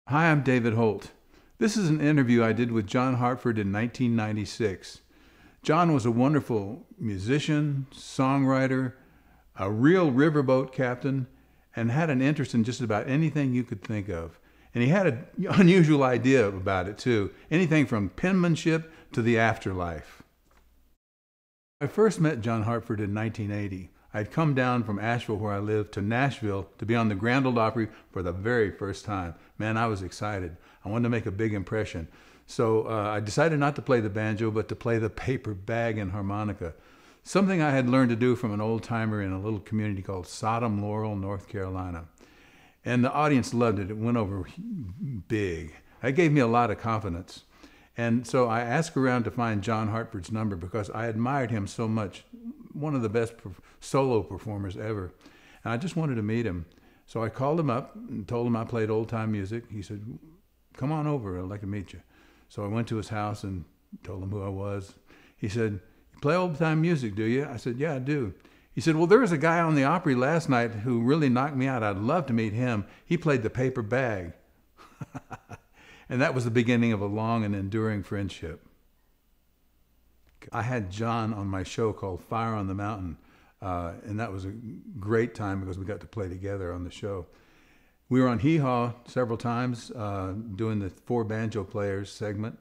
Hi, I'm David Holt. This is an interview I did with John Hartford in 1996. John was a wonderful musician, songwriter, a real riverboat captain, and had an interest in just about anything you could think of. And he had an unusual idea about it too, anything from penmanship to the afterlife. I first met John Hartford in 1980. I'd come down from Asheville, where I lived, to Nashville to be on the Grand Ole Opry for the very first time. Man, I was excited. I wanted to make a big impression. So I decided not to play the banjo, but to play the paper bag and harmonica, something I had learned to do from an old timer in a little community called Sodom, Laurel, North Carolina. And the audience loved it. It went over big. That gave me a lot of confidence. And so I asked around to find John Hartford's number because I admired him so much, one of the best solo performers ever. And I just wanted to meet him. So I called him up and told him I played old-time music. He said, "Come on over, I'd like to meet you." So I went to his house and told him who I was. He said, "You play old-time music, do you?" I said, "Yeah, I do." He said, "Well, there was a guy on the Opry last night who really knocked me out. I'd love to meet him. He played the paper bag." And that was the beginning of a long and enduring friendship. I had John on my show called Fire on the Mountain, and that was a great time because we got to play together on the show. We were on Hee Haw several times doing the Four Banjo Players segment,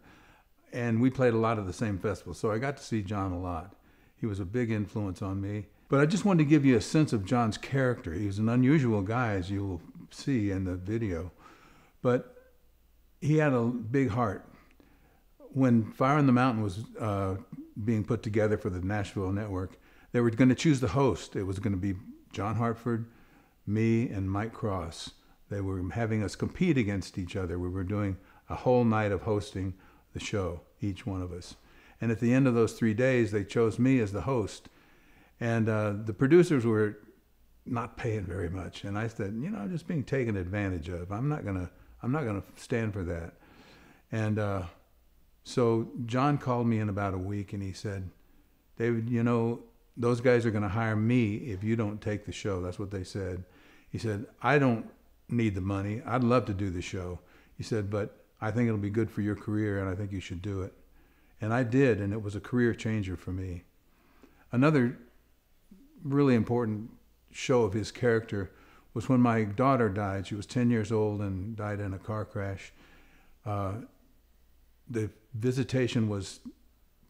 and we played a lot of the same festivals, so I got to see John a lot. He was a big influence on me. But I just wanted to give you a sense of John's character. He was an unusual guy, as you will see in the video, but he had a big heart. When Fire on the Mountain was being put together for the Nashville network, they were going to choose the host. It was going to be John Hartford, me, and Mike Cross. They were having us compete against each other. We were doing a whole night of hosting the show, each one of us. And at the end of those 3 days, they chose me as the host. And the producers were not paying very much. And I said, I'm just being taken advantage of. I'm not gonna stand for that. And so John called me in about a week and he said, "David, those guys are gonna hire me if you don't take the show." That's what they said. He said, "I don't need the money. I'd love to do the show." He said, "But I think it'll be good for your career and I think you should do it." And I did, and it was a career changer for me. Another really important show of his character was when my daughter died. She was 10 years old and died in a car crash. The visitation was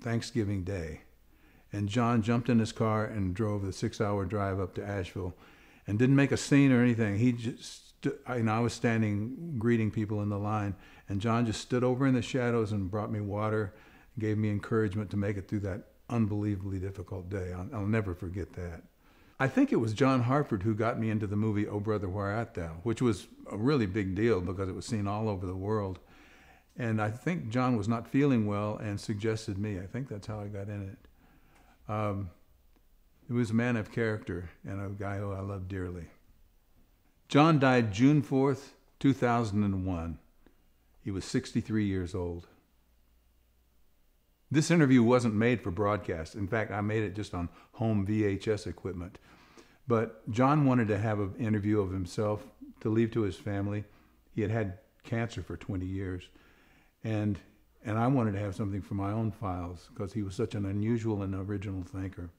Thanksgiving Day. And John jumped in his car and drove the 6-hour drive up to Asheville and didn't make a scene or anything. He just, I was standing greeting people in the line, and John just stood over in the shadows and brought me water, gave me encouragement to make it through that unbelievably difficult day. I'll never forget that. I think it was John Hartford who got me into the movie "Oh Brother, Where Art Thou?", which was a really big deal because it was seen all over the world. And I think John was not feeling well and suggested me. I think that's how I got in it. He was a man of character and a guy who I love dearly. John died June 4th, 2001. He was 63 years old. This interview wasn't made for broadcast. In fact, I made it just on home VHS equipment. But John wanted to have an interview of himself to leave to his family. He had had cancer for 20 years. And I wanted to have something for my own files because he was such an unusual and original thinker.